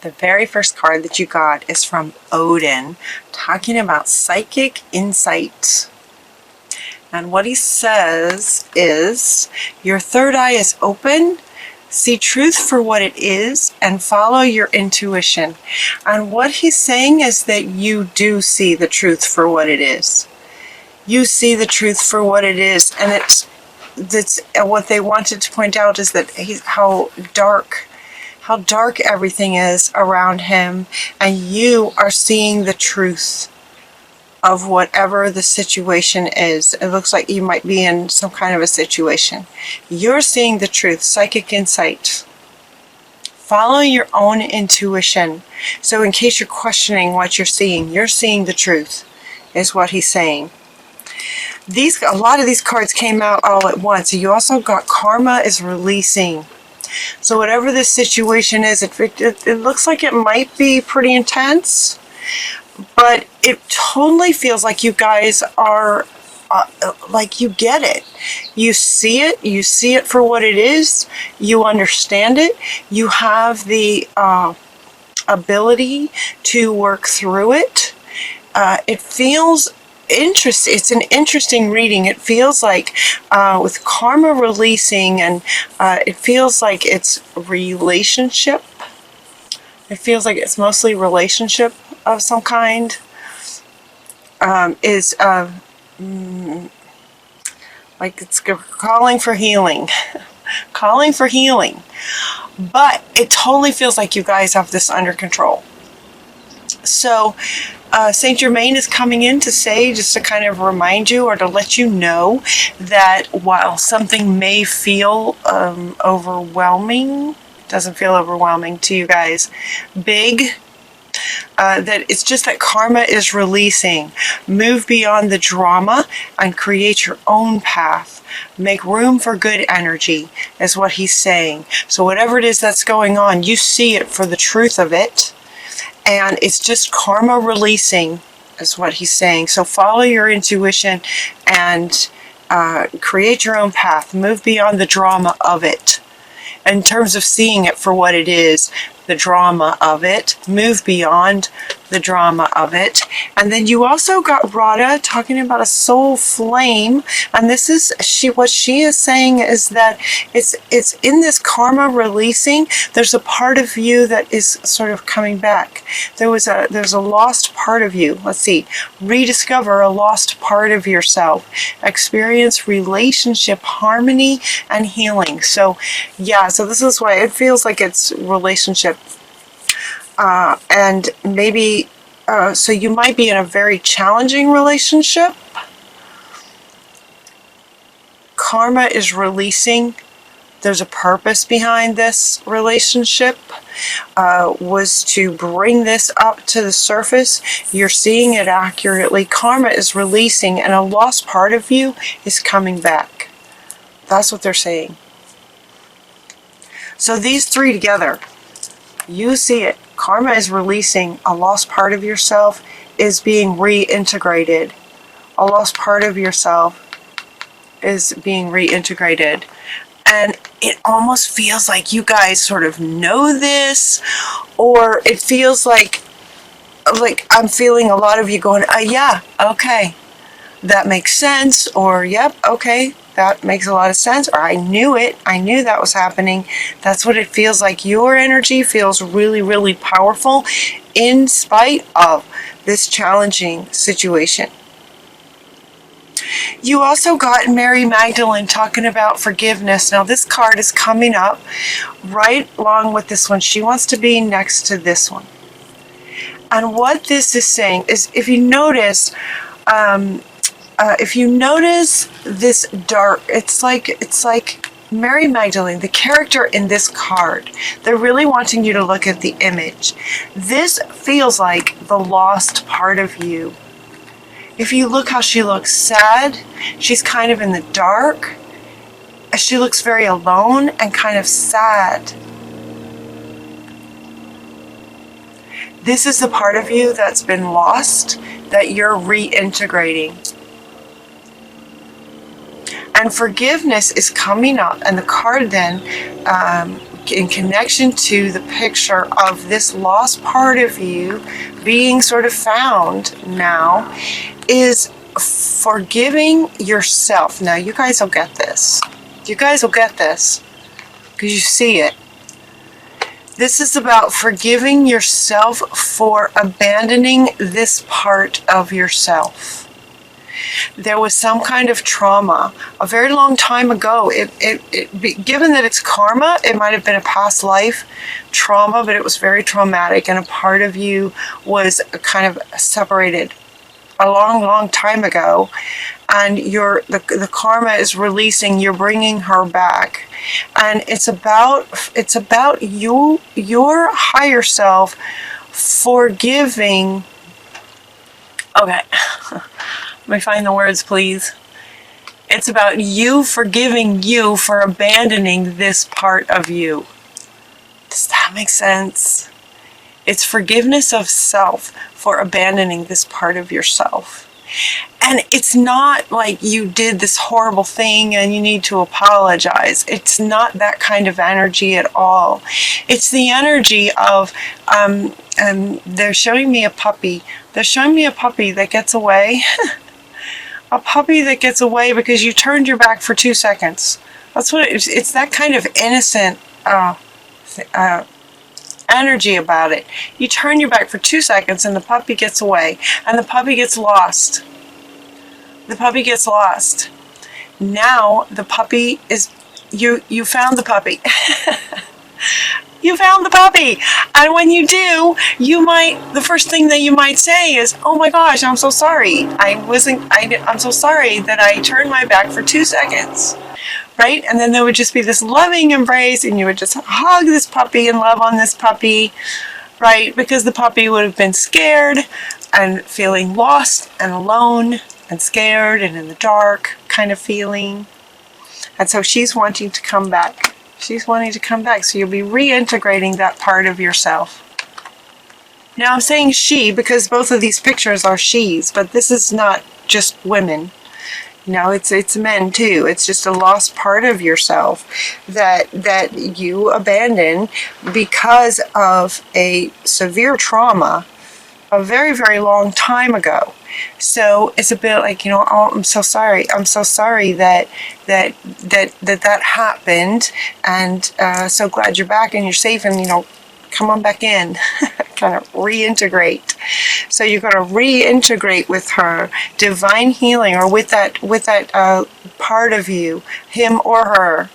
The very first card that you got is from Odin, talking about psychic insight. And what he says is, your third eye is open, see truth for what it is, and follow your intuition. And what he's saying is that you do see the truth for what it is. You see the truth for what it is, and that's what they wanted to point out is that how dark everything is around him, and you are seeing the truth of whatever the situation is. It looks like you might be in some kind of a situation. You're seeing the truth, psychic insight. Follow your own intuition. So in case you're questioning what you're seeing the truth, is what he's saying. A lot of these cards came out all at once. You also got karma is releasing. So whatever this situation is, it looks like it might be pretty intense, but it totally feels like you guys are, like you get it. You see it for what it is, you understand it, you have the ability to work through it. It feels interesting. It's an interesting reading. It feels like with karma releasing, and it feels like it's relationship. It feels like it's mostly relationship of some kind. Like it's calling for healing. Calling for healing. But it totally feels like you guys have this under control. So Saint Germain is coming in to say, just to kind of remind you or to let you know that while something may feel overwhelming, doesn't feel overwhelming to you guys, big, that it's just that karma is releasing. Move beyond the drama and create your own path. Make room for good energy, is what he's saying. So whatever it is that's going on, you see it for the truth of it. And it's just karma releasing, is what he's saying. So follow your intuition and create your own path. Move beyond the drama of it. In terms of seeing it for what it is, the drama of it, move beyond the drama of it. And then you also got Radha talking about a soul flame, and this is what she is saying is that it's in this karma releasing, there's a part of you that is sort of coming back. There's a lost part of you. Let's see, rediscover a lost part of yourself, experience relationship harmony and healing. So yeah, so this is why it feels like it's relationship. And maybe, so you might be in a very challenging relationship. Karma is releasing. There's a purpose behind this relationship, was to bring this up to the surface. You're seeing it accurately. Karma is releasing, and a lost part of you is coming back. That's what they're saying. So these three together, you see it. Karma is releasing. A lost part of yourself is being reintegrated. A lost part of yourself is being reintegrated. And it almost feels like you guys sort of know this, or it feels like I'm feeling a lot of you going, yeah, okay, that makes sense, or yep, okay, that makes a lot of sense, or I knew it, I knew that was happening. That's what it feels like. Your energy feels really, really powerful in spite of this challenging situation. You also got Mary Magdalene talking about forgiveness. Now this card is coming up right along with this one. She wants to be next to this one. And what this is saying is, if you notice this dark, it's like Mary Magdalene, the character in this card, they're really wanting you to look at the image. This feels like the lost part of you. If you look how she looks sad, she's kind of in the dark. She looks very alone and kind of sad. This is the part of you that's been lost, that you're reintegrating. And forgiveness is coming up, and the card then in connection to the picture of this lost part of you being sort of found now, is forgiving yourself. Now, you guys will get this. You guys will get this because you see it. This is about forgiving yourself for abandoning this part of yourself. There was some kind of trauma a very long time ago. Given that it's karma, it might have been a past life trauma, but it was very traumatic, and a part of you was kind of separated a long time ago, and the karma is releasing. You're bringing her back, and it's about you, your higher self, forgiving. Okay. Let me find the words, please. It's about you forgiving you for abandoning this part of you. Does that make sense? It's forgiveness of self for abandoning this part of yourself. And it's not like you did this horrible thing and you need to apologize. It's not that kind of energy at all. It's the energy of, they're showing me a puppy. They're showing me a puppy that gets away. A puppy that gets away because you turned your back for 2 seconds. That's what it is. It's that kind of innocent energy about it. You turn your back for 2 seconds and the puppy gets away, and the puppy gets lost. The puppy gets lost. Now the puppy is, you found the puppy. You found the puppy. And when you do, the first thing that you might say is, oh my gosh, I'm so sorry. I'm so sorry that I turned my back for 2 seconds. Right? And then there would just be this loving embrace, and you would just hug this puppy and love on this puppy. Right? Because the puppy would have been scared and feeling lost and alone and scared and in the dark kind of feeling. And so she's wanting to come back. She's wanting to come back, so you'll be reintegrating that part of yourself. Now I'm saying she because both of these pictures are she's, but this is not just women. No, it's men too. It's just a lost part of yourself that you abandon because of a severe trauma a very, very long time ago. So it's a bit like, oh, I'm so sorry. I'm so sorry that happened, and so glad you're back and you're safe, and come on back in. Kind of reintegrate. So you're going to reintegrate with her, divine healing, or with that part of you, him or her.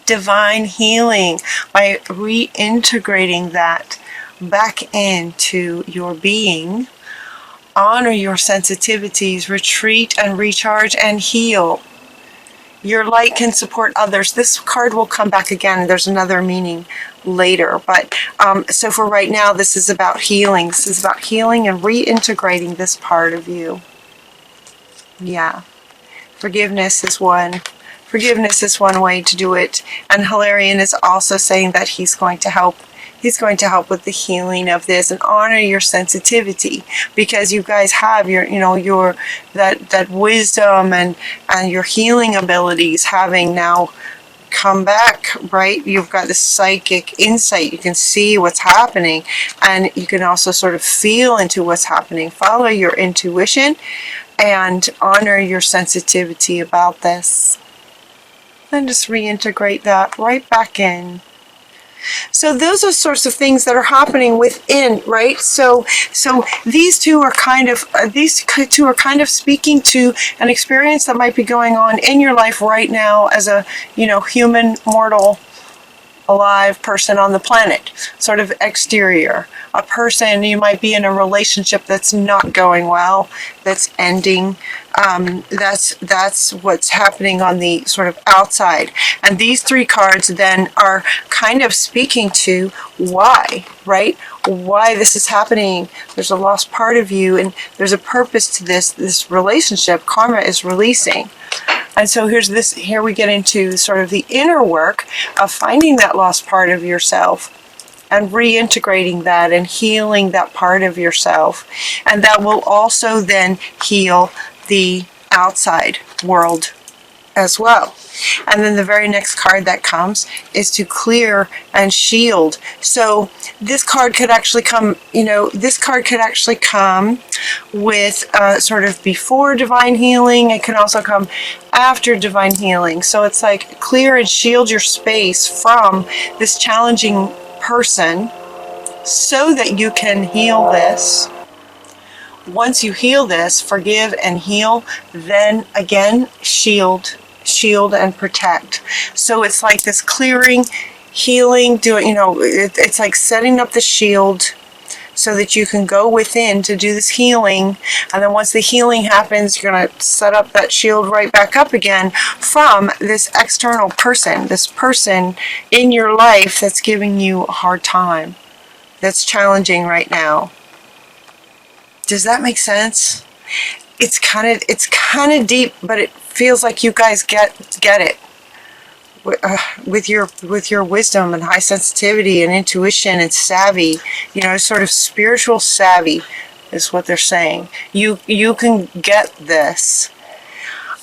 Divine healing by reintegrating that back into your being. Honor your sensitivities, retreat and recharge and heal. Your light can support others. This card will come back again. There's another meaning later. But so for right now, this is about healing. This is about healing and reintegrating this part of you. Yeah. Forgiveness is one. Forgiveness is one way to do it. And Hilarion is also saying that he's going to help. He's going to help with the healing of this, and honor your sensitivity, because you guys have your that wisdom and your healing abilities having now come back, right? You've got this psychic insight. You can see what's happening, and you can also sort of feel into what's happening. Follow your intuition and honor your sensitivity about this. And just reintegrate that right back in. So those are sorts of things that are happening within, right? So these two are kind of speaking to an experience that might be going on in your life right now as a, human, mortal, alive person on the planet, sort of exterior. A person, you might be in a relationship that's not going well, that's ending. That's what's happening on the sort of outside. And these three cards then are kind of speaking to why, right? Why this is happening. There's a lost part of you, and there's a purpose to this relationship. Karma is releasing. And so here we get into sort of the inner work of finding that lost part of yourself and reintegrating that and healing that part of yourself. And that will also then heal the outside world as well. And then the very next card that comes is to clear and shield. So this card could actually come, this card could actually come with sort of before divine healing. It can also come after divine healing. So it's like clear and shield your space from this challenging person so that you can heal this. Once you heal this, forgive and heal, then again, shield and protect. So it's like this clearing, healing, it's like setting up the shield so that you can go within to do this healing. And then once the healing happens, you're going to set up that shield right back up again from this external person, this person in your life that's giving you a hard time, that's challenging right now. Does that make sense? It's kind of deep, but it feels like you guys get it with your wisdom and high sensitivity and intuition and savvy, sort of spiritual savvy is what they're saying. You can get this.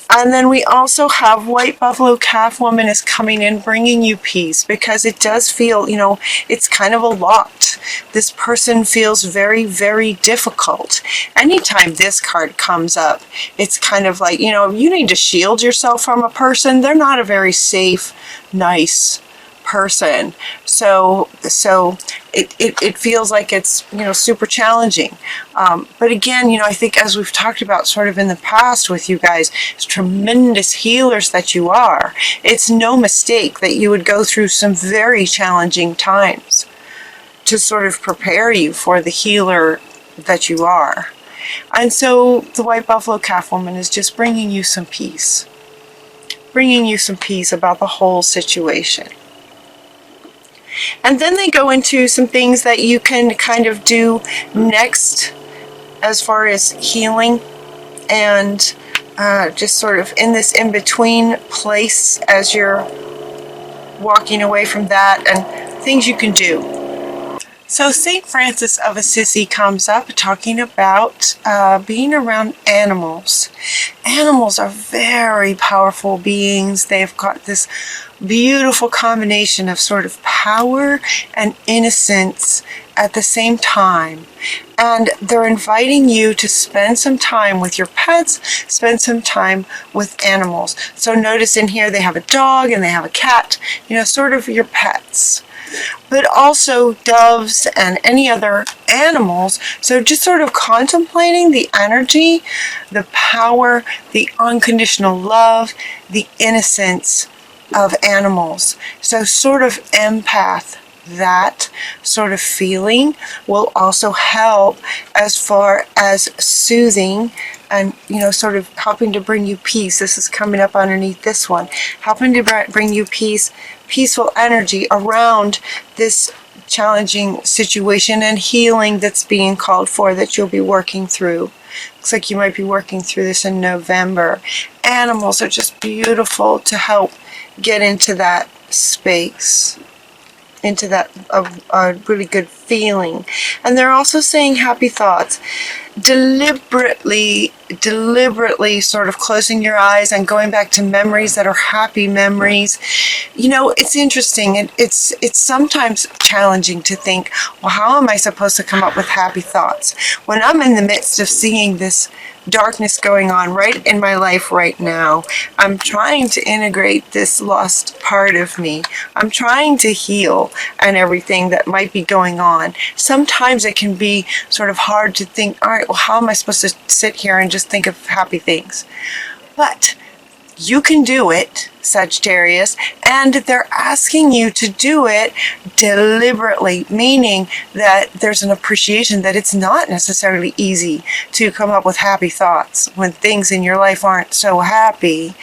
And then we also have White Buffalo Calf Woman is coming in, bringing you peace, because it does feel, it's kind of a lot. This person feels very, very difficult. Anytime this card comes up, it's kind of like, you need to shield yourself from a person. They're not a very safe, nice person. So it feels like it's, super challenging. But again, I think as we've talked about sort of in the past with you guys, as tremendous healers that you are, it's no mistake that you would go through some very challenging times to sort of prepare you for the healer that you are. And so the White Buffalo Calf Woman is just bringing you some peace about the whole situation. And then they go into some things that you can kind of do next as far as healing and just sort of in this in-between place as you're walking away from that and things you can do. So St. Francis of Assisi comes up talking about being around animals. Animals are very powerful beings. They've got this beautiful combination of sort of power and innocence at the same time. And they're inviting you to spend some time with your pets, spend some time with animals. So notice in here they have a dog and they have a cat, sort of your pets. But also doves and any other animals. So just sort of contemplating the energy, the power, the unconditional love, the innocence of animals. So sort of empath, that sort of feeling will also help as far as soothing and, sort of helping to bring you peace. This is coming up underneath this one. Helping to bring you peace, peaceful energy around this challenging situation and healing that's being called for that you'll be working through. Looks like you might be working through this in November. Animals are just beautiful to help get into that space, into that a really good feeling. And they're also saying happy thoughts. Deliberately sort of closing your eyes and going back to memories that are happy memories. It's interesting. It's sometimes challenging to think, well, how am I supposed to come up with happy thoughts when I'm in the midst of seeing this darkness going on right in my life right now? I'm trying to integrate this lost part of me. I'm trying to heal and everything that might be going on. Sometimes it can be sort of hard to think, all right, well, how am I supposed to sit here and just think of happy things? But you can do it, Sagittarius, and they're asking you to do it deliberately, meaning that there's an appreciation that it's not necessarily easy to come up with happy thoughts when things in your life aren't so happy.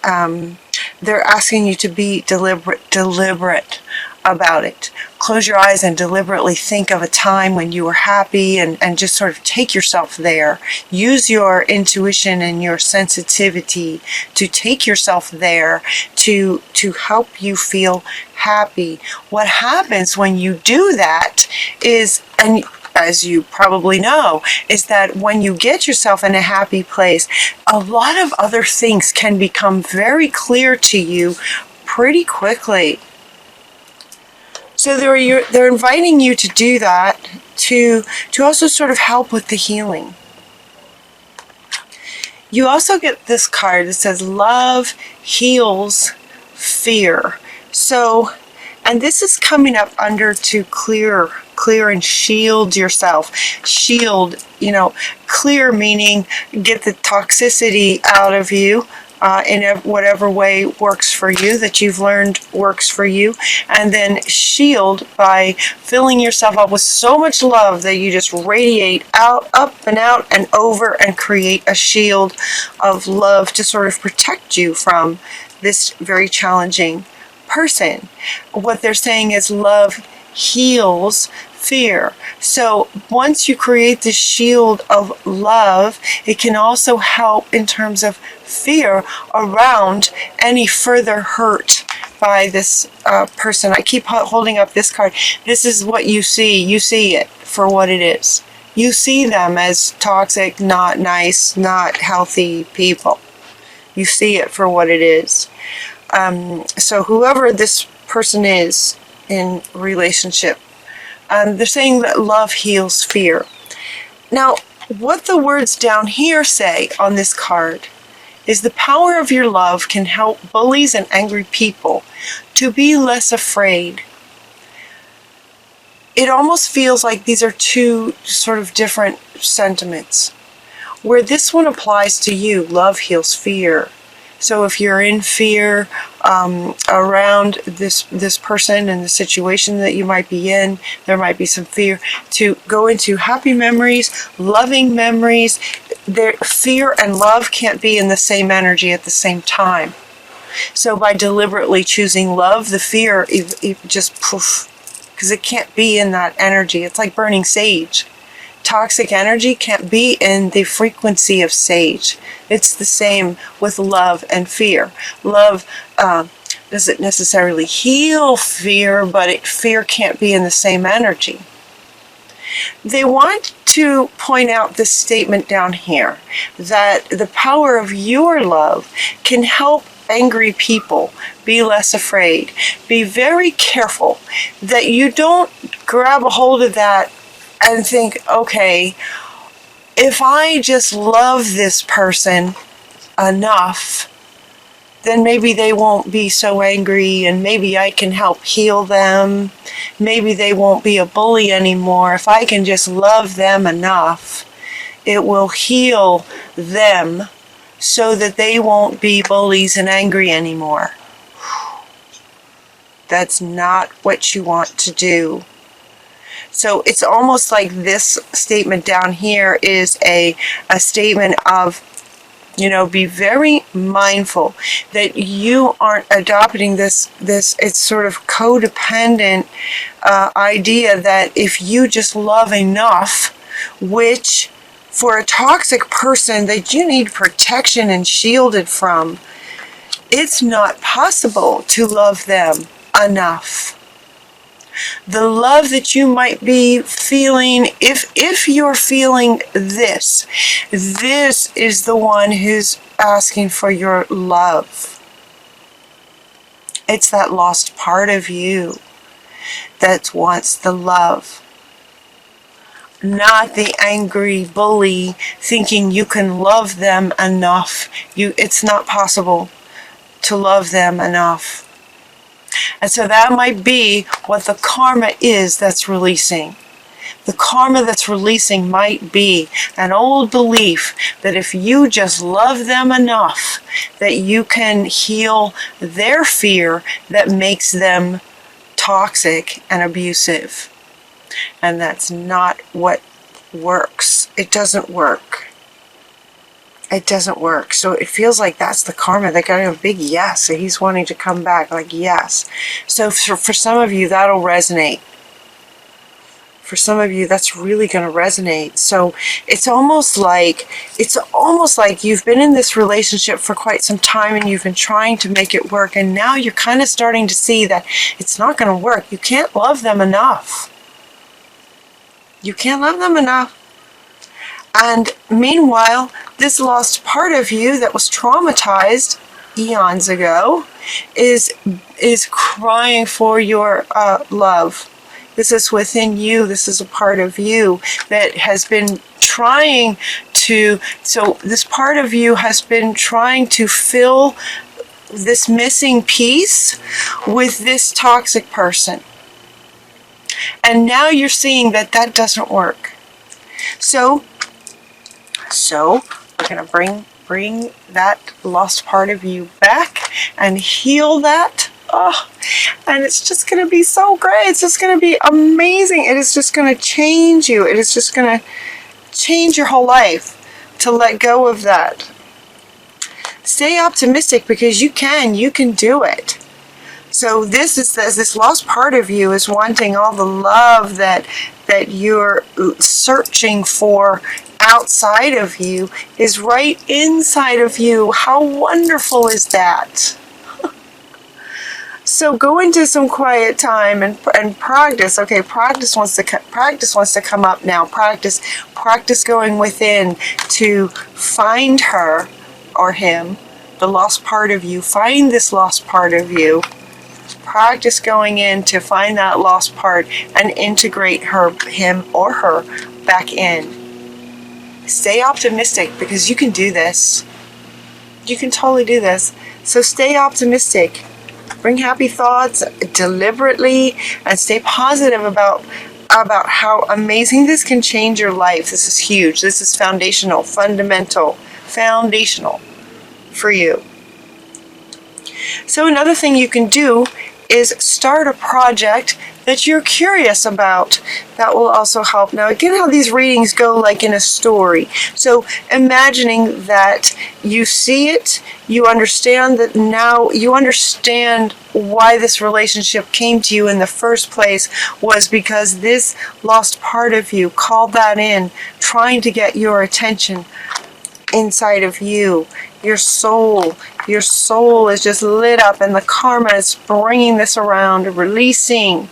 They're asking you to be deliberate about it. Close your eyes and deliberately think of a time when you were happy and just sort of take yourself there. Use your intuition and your sensitivity to take yourself there to help you feel happy. What happens when you do that is, and as you probably know, is that when you get yourself in a happy place, a lot of other things can become very clear to you pretty quickly. So they're inviting you to do that, to also sort of help with the healing. You also get this card that says love heals fear. So, and this is coming up under to clear and shield yourself. Shield, clear meaning get the toxicity out of you in whatever way works for you, that you've learned works for you. And then shield by filling yourself up with so much love that you just radiate out, up and out and over, and create a shield of love to sort of protect you from this very challenging person. What they're saying is love heals fear. So once you create this shield of love, it can also help in terms of fear around any further hurt by this person. I keep holding up this card. This is what you see. You see it for what it is. You see them as toxic, not nice, not healthy people. You see it for what it is. So whoever this person is in relationship, they're saying that love heals fear. Now, what the words down here say on this card is the power of your love can help bullies and angry people to be less afraid. It almost feels like these are two sort of different sentiments. Where this one applies to you, love heals fear. So if you're in fear around this person and the situation that you might be in, there might be some fear, to go into happy memories, loving memories. Fear and love can't be in the same energy at the same time. So by deliberately choosing love, the fear it just poof, because it can't be in that energy. It's like burning sage. Toxic energy can't be in the frequency of sage. It's the same with love and fear. Love doesn't necessarily heal fear, but fear can't be in the same energy. They want to point out this statement down here, that the power of your love can help angry people be less afraid. Be very careful that you don't grab a hold of that and think, okay, if I just love this person enough, then maybe they won't be so angry and maybe I can help heal them. Maybe they won't be a bully anymore. If I can just love them enough, it will heal them so that they won't be bullies and angry anymore. That's not what you want to do. So it's almost like this statement down here is a statement of, be very mindful that you aren't adopting this it's sort of codependent idea that if you just love enough, which for a toxic person that you need protection and shielded from, it's not possible to love them enough. The love that you might be feeling, if you're feeling this is the one who's asking for your love. It's that lost part of you that wants the love. Not the angry bully thinking you can love them enough. It's not possible to love them enough. And so that might be what the karma is that's releasing. The karma that's releasing might be an old belief that if you just love them enough, that you can heal their fear that makes them toxic and abusive. And that's not what works. It doesn't work. It doesn't work. So it feels like that's the karma. They got a big yes. So he's wanting to come back, like yes. So for some of you, that'll resonate. For some of you, that's really going to resonate. So it's almost like you've been in this relationship for quite some time and you've been trying to make it work. And now you're kind of starting to see that it's not going to work. You can't love them enough. You can't love them enough. And meanwhile, this lost part of you that was traumatized eons ago is crying for your love. This is within you. This is a part of you that has been trying to, so this part of you has been trying to fill this missing piece with this toxic person. And now you're seeing that that doesn't work. So we're going to bring that lost part of you back and heal that. Oh, and it's just going to be so great. It's just going to be amazing. It is just going to change you. It is just going to change your whole life to let go of that. Stay optimistic because you can do it. So this lost part of you is wanting all the love that you're searching for outside of you is right inside of you. How wonderful is that? So go into some quiet time and practice. Okay, practice wants to come up now. Practice going within to find her or him, the lost part of you. Find this lost part of you. Practice going in to find that lost part and integrate him or her back in. Stay optimistic because you can do this. You can totally do this. So stay optimistic. Bring happy thoughts deliberately and stay positive about how amazing this can change your life. This is huge. This is foundational, fundamental, foundational for you. So another thing you can do is start a project that you're curious about. That will also help. Now again, how these readings go like in a story. So imagining that you see it, you understand that now you understand why this relationship came to you in the first place was because this lost part of you called that in, trying to get your attention inside of you. Your soul is just lit up and the karma is bringing this around, releasing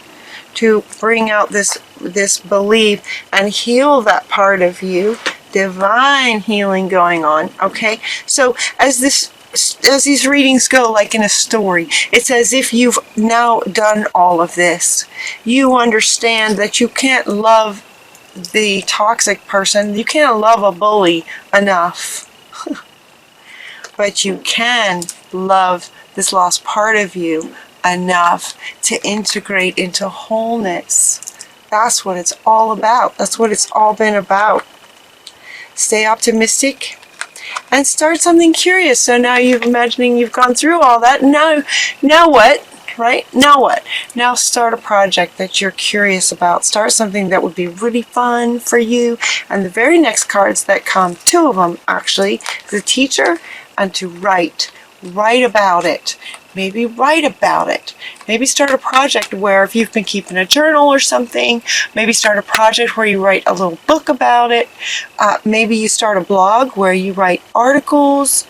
to bring out this belief and heal that part of you. Divine healing going on. Okay, so as these readings go like in a story, it's as if you've now done all of this. You understand that you can't love the toxic person, you can't love a bully enough. But you can love this lost part of you enough to integrate into wholeness. That's what it's all about. That's what it's all been about. Stay optimistic and start something curious. So now you're imagining you've gone through all that. Now what? Right? Now what? Now start a project that you're curious about. Start something that would be really fun for you. And the very next cards that come, two of them actually, the teacher and to write about it. Maybe write about it. Maybe start a project where if you've been keeping a journal or something, maybe start a project where you write a little book about it. Maybe you start a blog where you write articles.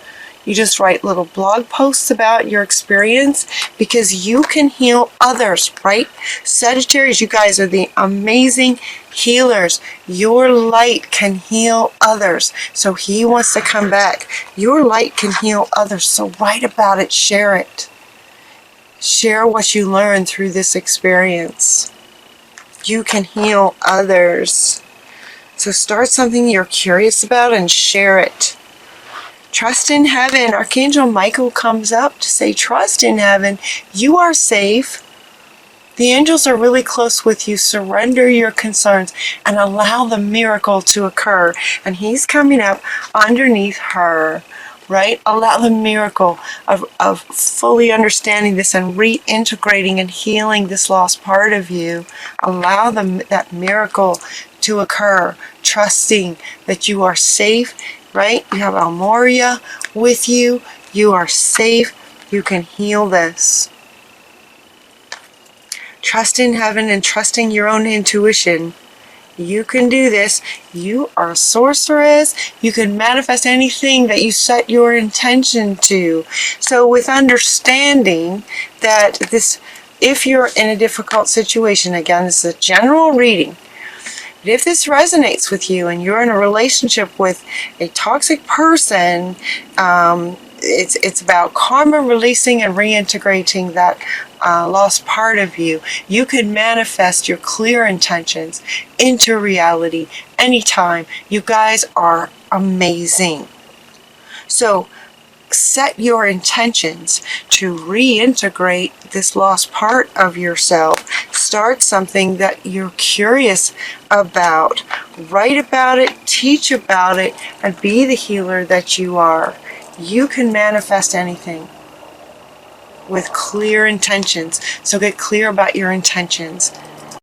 You just write little blog posts about your experience because you can heal others, right? Sagittarius, you guys are the amazing healers. Your light can heal others. So he wants to come back. Your light can heal others. So write about it. Share it. Share what you learned through this experience. You can heal others. So start something you're curious about and share it. Trust in heaven. Archangel Michael comes up to say, trust in heaven. You are safe. The angels are really close with you. Surrender your concerns and allow the miracle to occur. And he's coming up underneath her, right? Allow the miracle of fully understanding this and reintegrating and healing this lost part of you. Allow that miracle to occur, trusting that you are safe. Right? You have Almoria with you. You are safe. You can heal this. Trust in heaven and trusting your own intuition. You can do this. You are a sorceress. You can manifest anything that you set your intention to. So with understanding that if you're in a difficult situation, again, this is a general reading, But if this resonates with you and you're in a relationship with a toxic person, it's about karma releasing and reintegrating that lost part of you. You can manifest your clear intentions into reality anytime. You guys are amazing. So set your intentions to reintegrate this lost part of yourself. Start something that you're curious about. Write about it, teach about it, and be the healer that you are. You can manifest anything with clear intentions. So get clear about your intentions.